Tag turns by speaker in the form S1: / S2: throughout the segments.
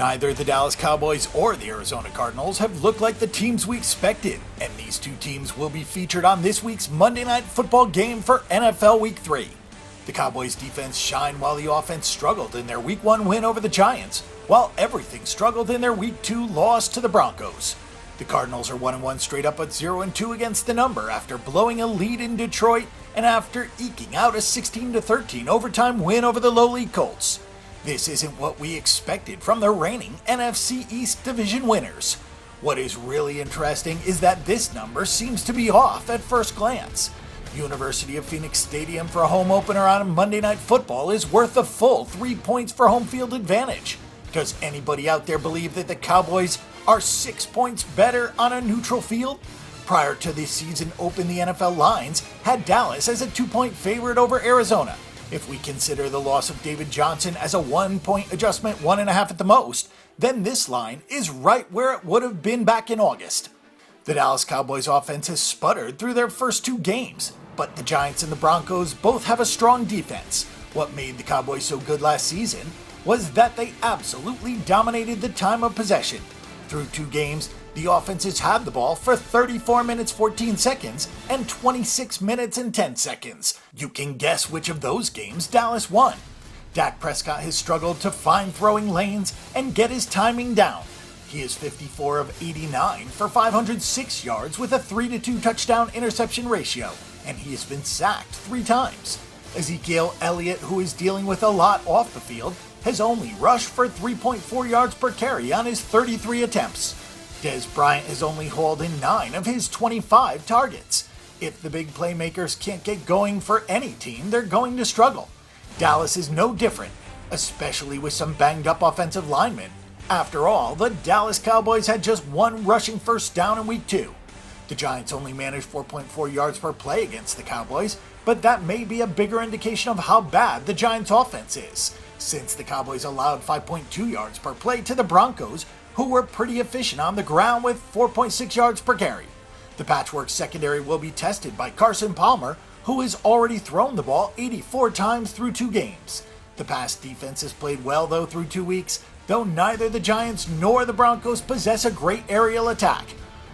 S1: Neither the Dallas Cowboys or the Arizona Cardinals have looked like the teams we expected, and these two teams will be featured on this week's Monday Night Football game for NFL Week 3. The Cowboys' defense shined while the offense struggled in their Week 1 win over the Giants, while everything struggled in their Week 2 loss to the Broncos. The Cardinals are 1-1 straight up at 0-2 against the number after blowing a lead in Detroit and after eking out a 16-13 overtime win over the lowly Colts. This isn't what we expected from the reigning NFC East division winners. What is really interesting is that this number seems to be off at first glance. University of Phoenix Stadium for a home opener on Monday Night Football is worth a full 3 points for home field advantage. Does anybody out there believe that the Cowboys are 6 points better on a neutral field? Prior to this season open, the NFL lines had Dallas as a 2-point favorite over Arizona. If we consider the loss of David Johnson as a 1-point adjustment, 1.5 at the most, then this line is right where it would have been back in August. The Dallas Cowboys offense has sputtered through their first 2 games, but the Giants and the Broncos both have a strong defense. What made the Cowboys so good last season was that they absolutely dominated the time of possession. Through 2 games, the offenses had the ball for 34 minutes 14 seconds and 26 minutes and 10 seconds. You can guess which of those games Dallas won. Dak Prescott has struggled to find throwing lanes and get his timing down. He is 54 of 89 for 506 yards with a 3-2 touchdown interception ratio, and he has been sacked 3 times. Ezekiel Elliott, who is dealing with a lot off the field, has only rushed for 3.4 yards per carry on his 33 attempts. Dez Bryant has only hauled in 9 of his 25 targets. If the big playmakers can't get going for any team, they're going to struggle. Dallas is no different, especially with some banged up offensive linemen. After all, the Dallas Cowboys had just 1 rushing first down in Week 2. The Giants only managed 4.4 yards per play against the Cowboys, but that may be a bigger indication of how bad the Giants' offense is, since the Cowboys allowed 5.2 yards per play to the Broncos, who were pretty efficient on the ground with 4.6 yards per carry. The patchwork secondary will be tested by Carson Palmer, who has already thrown the ball 84 times through 2 games. The pass defense has played well though through 2 weeks, though neither the Giants nor the Broncos possess a great aerial attack.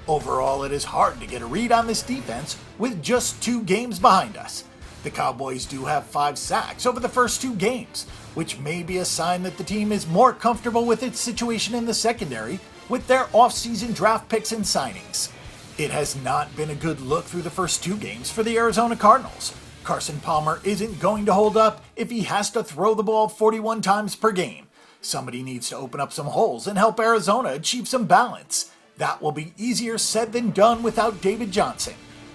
S1: Overall, it is hard to get a read on this defense with just 2 games behind us. The Cowboys do have 5 sacks over the first 2 games, which may be a sign that the team is more comfortable with its situation in the secondary with their off-season draft picks and signings. It has not been a good look through the first 2 games for the Arizona Cardinals. Carson Palmer isn't going to hold up if he has to throw the ball 41 times per game. Somebody needs to open up some holes and help Arizona achieve some balance. That will be easier said than done without David Johnson.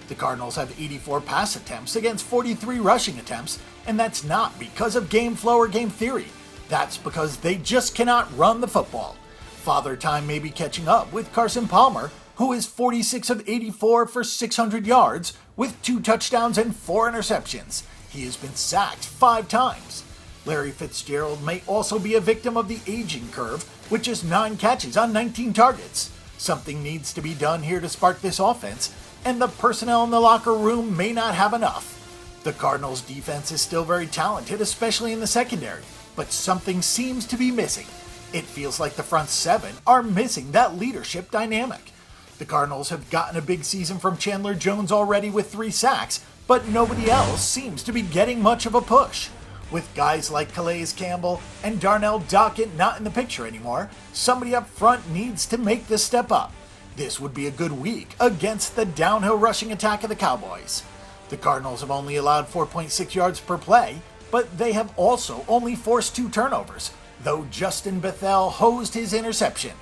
S1: The Cardinals have 84 pass attempts against 43 rushing attempts, and that's not because of game flow or game theory. That's because they just cannot run the football. Father Time may be catching up with Carson Palmer, who is 46 of 84 for 600 yards with 2 touchdowns and 4 interceptions. He has been sacked 5 times. Larry Fitzgerald may also be a victim of the aging curve with just 9 catches on 19 targets. Something needs to be done here to spark this offense, and the personnel in the locker room may not have enough. The Cardinals' defense is still very talented, especially in the secondary, but something seems to be missing. It feels like the front 7 are missing that leadership dynamic. The Cardinals have gotten a big season from Chandler Jones already with 3 sacks, but nobody else seems to be getting much of a push. With guys like Calais Campbell and Darnell Dockett not in the picture anymore, somebody up front needs to make the step up. This would be a good week against the downhill rushing attack of the Cowboys. The Cardinals have only allowed 4.6 yards per play, but they have also only forced 2 turnovers, though Justin Bethel hosed his interception.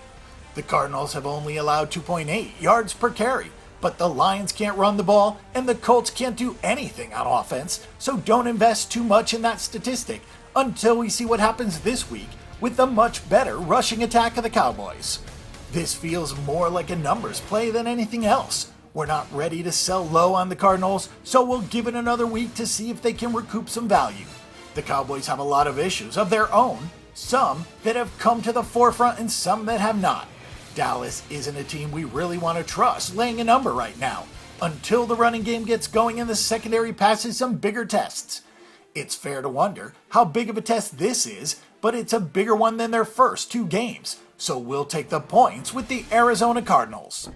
S1: The Cardinals have only allowed 2.8 yards per carry, but the Lions can't run the ball and the Colts can't do anything on offense, so don't invest too much in that statistic until we see what happens this week with the much better rushing attack of the Cowboys. This feels more like a numbers play than anything else. We're not ready to sell low on the Cardinals, so we'll give it another week to see if they can recoup some value. The Cowboys have a lot of issues of their own, some that have come to the forefront and some that have not. Dallas isn't a team we really want to trust laying a number right now, until the running game gets going and the secondary passes some bigger tests. It's fair to wonder how big of a test this is, but it's a bigger one than their first 2 games, so we'll take the points with the Arizona Cardinals.